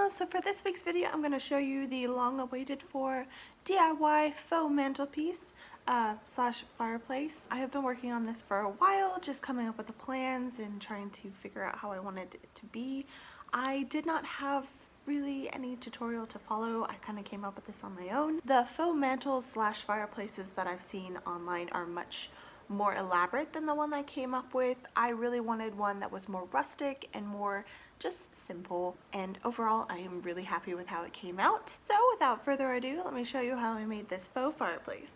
So for this week's video, I'm going to show you the long-awaited for DIY faux mantelpiece slash fireplace. I have been working on this for a while, just coming up with the plans and trying to figure out how I wanted it to be. I did not have really any tutorial to follow. I kind of came up with this on my own. The faux mantles slash fireplaces that I've seen online are much more elaborate than the one I came up with. I really wanted one that was more rustic and more just simple, and overall I am really happy with how it came out. So without further ado, let me show you how I made this faux fireplace.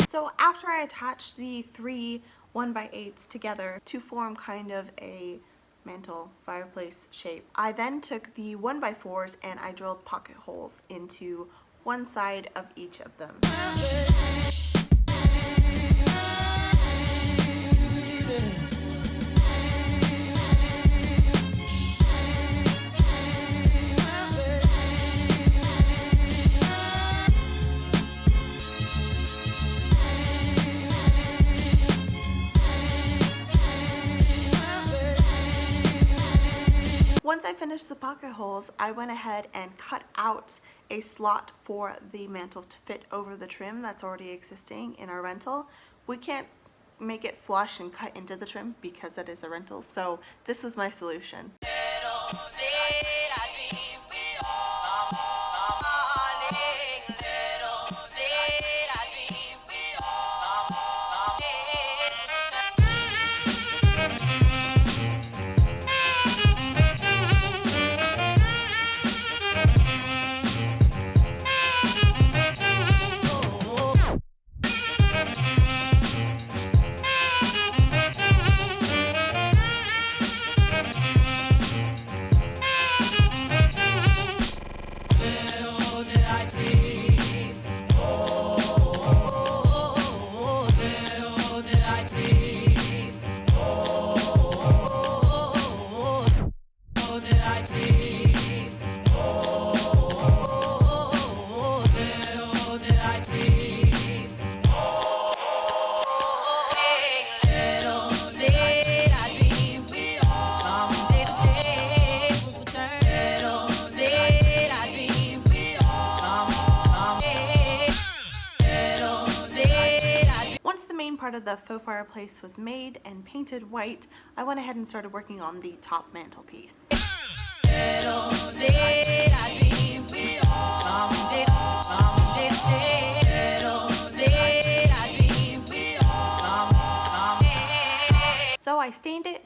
So after I attached the three 1x8s together to form kind of a mantle fireplace shape, I then took the 1x4s and I drilled pocket holes into one side of each of them. Once I finished the pocket holes, I went ahead and cut out a slot for the mantle to fit over the trim that's already existing in our rental. We can't make it flush and cut into the trim because it is a rental, so this was my solution. Part of the faux fireplace was made and painted white, I went ahead and started working on the top mantelpiece. So I stained it,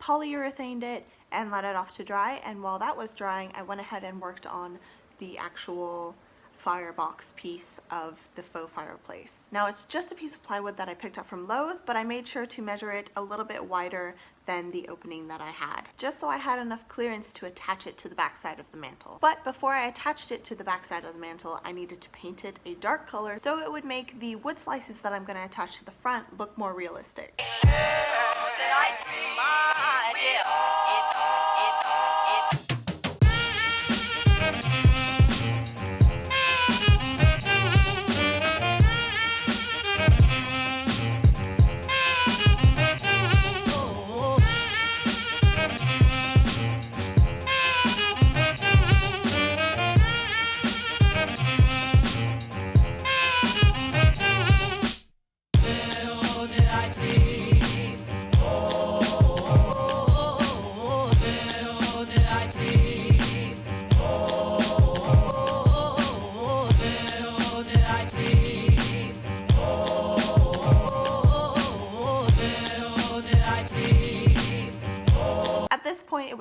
polyurethaned it, and let it off to dry, and while that was drying, I went ahead and worked on the actual firebox piece of the faux fireplace. Now it's just a piece of plywood that I picked up from Lowe's, but I made sure to measure it a little bit wider than the opening that I had, just so I had enough clearance to attach it to the back side of the mantle. But before I attached it to the back side of the mantle, I needed to paint it a dark color so it would make the wood slices that I'm going to attach to the front look more realistic.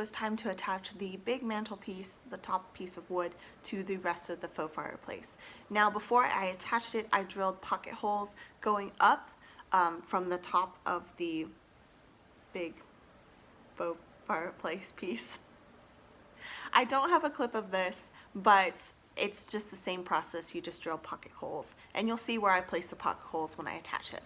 was time to attach the big mantelpiece, the top piece of wood, to the rest of the faux fireplace. Now before I attached it, I drilled pocket holes going up from the top of the big faux fireplace piece. I don't have a clip of this, but it's just the same process. You just drill pocket holes, and you'll see where I place the pocket holes when I attach it.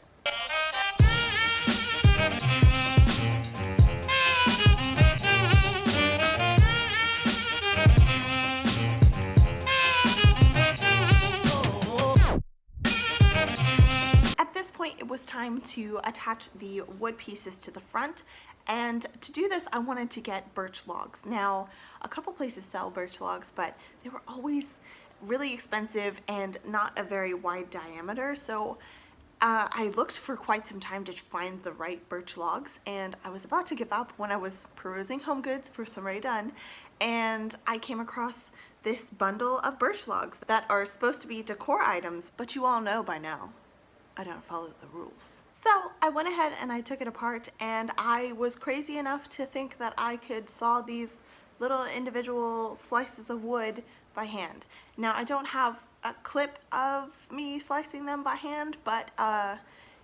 At this point, it was time to attach the wood pieces to the front. And to do this, I wanted to get birch logs. Now, a couple places sell birch logs, but they were always really expensive and not a very wide diameter. So I looked for quite some time to find the right birch logs, and I was about to give up when I was perusing Home Goods for some already done, and I came across this bundle of birch logs that are supposed to be decor items, but you all know by now, I don't follow the rules. So I went ahead and I took it apart, and I was crazy enough to think that I could saw these little individual slices of wood by hand. Now I don't have a clip of me slicing them by hand, but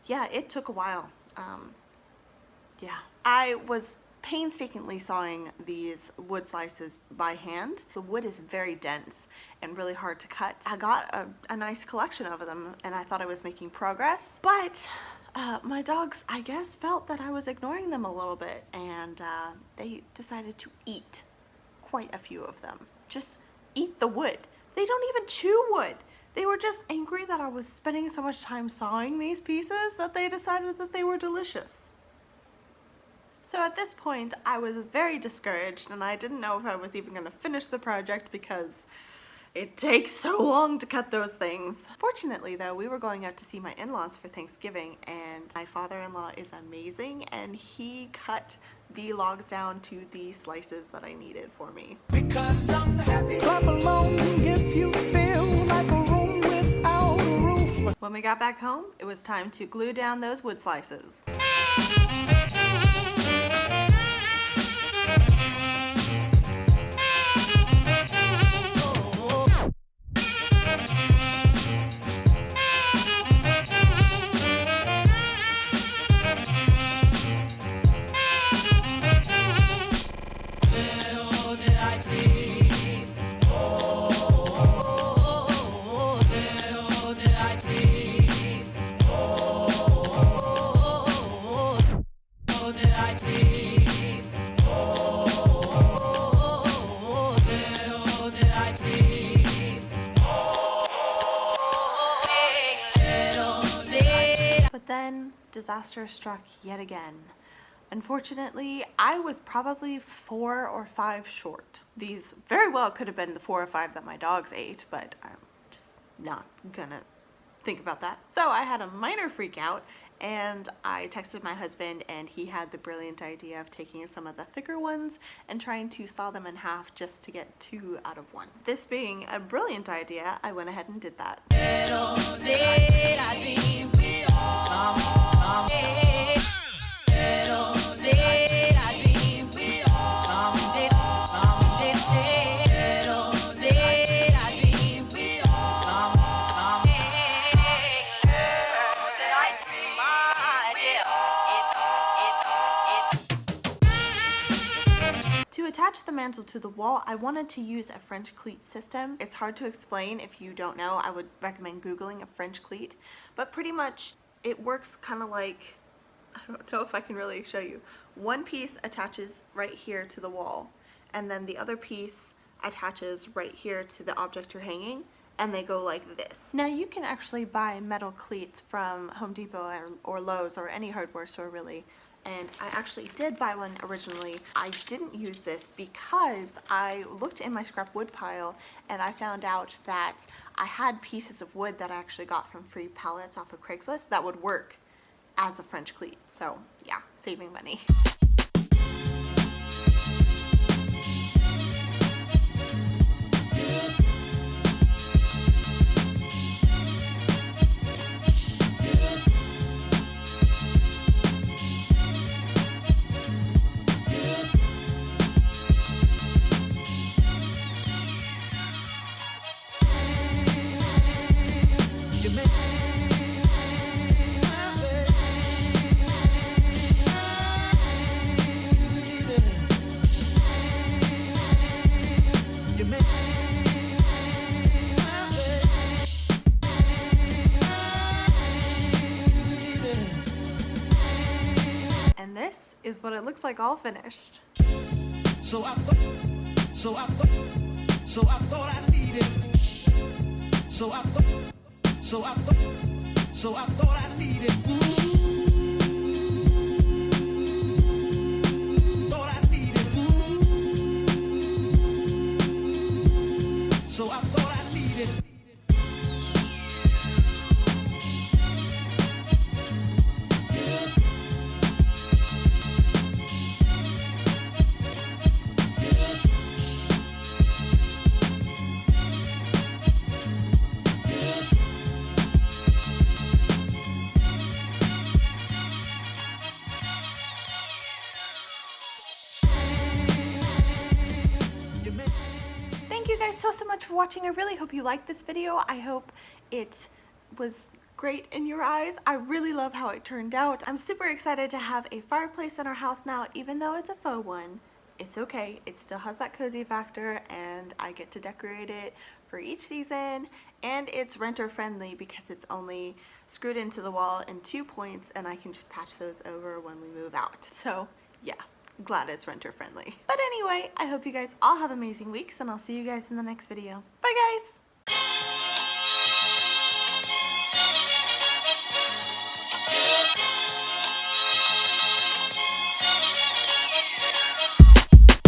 yeah, it took a while. Yeah, I was painstakingly sawing these wood slices by hand. The wood is very dense and really hard to cut. I got a nice collection of them, and I thought I was making progress, but my dogs, I guess, felt that I was ignoring them a little bit, and they decided to eat quite a few of them. Just eat the wood. They don't even chew wood. They were just angry that I was spending so much time sawing these pieces that they decided that they were delicious. So at this point, I was very discouraged, and I didn't know if I was even going to finish the project because it takes so long to cut those things. Fortunately though, we were going out to see my in-laws for Thanksgiving, and my father-in-law is amazing, and he cut the logs down to the slices that I needed for me. Because I'm happy. Clap along if you feel like a room without a roof. When we got back home, it was time to glue down those wood slices. Then disaster struck yet again. Unfortunately, I was probably 4 or 5 short. These very well could have been the 4 or 5 that my dogs ate, but I'm just not gonna think about that. So I had a minor freak out, and I texted my husband, and he had the brilliant idea of taking some of the thicker ones and trying to saw them in half just to get 2 out of 1. This being a brilliant idea, I went ahead and did that. To attach the mantle to the wall, I wanted to use a French cleat system. It's hard to explain. If you don't know, I would recommend Googling a French cleat, but pretty much it works kind of like, I don't know if I can really show you. One piece attaches right here to the wall, and then the other piece attaches right here to the object you're hanging, and they go like this. Now you can actually buy metal cleats from Home Depot or Lowe's or any hardware store really, and I actually did buy one originally. I didn't use this because I looked in my scrap wood pile and I found out that I had pieces of wood that I actually got from free pallets off of Craigslist that would work as a French cleat. So yeah, saving money. is what it looks like all finished. So I thought I needed. So I thought I needed. Thought I needed. So I thought I needed. Thank you guys so much for watching. I really hope you liked this video. I hope it was great in your eyes. I really love how it turned out. I'm super excited to have a fireplace in our house now, even though it's a faux one. It's okay. It still has that cozy factor, and I get to decorate it for each season, and it's renter friendly because it's only screwed into the wall in 2 points, and I can just patch those over when we move out. So yeah, glad it's renter friendly. But anyway, I hope you guys all have amazing weeks, and I'll see you guys in the next video. Bye guys!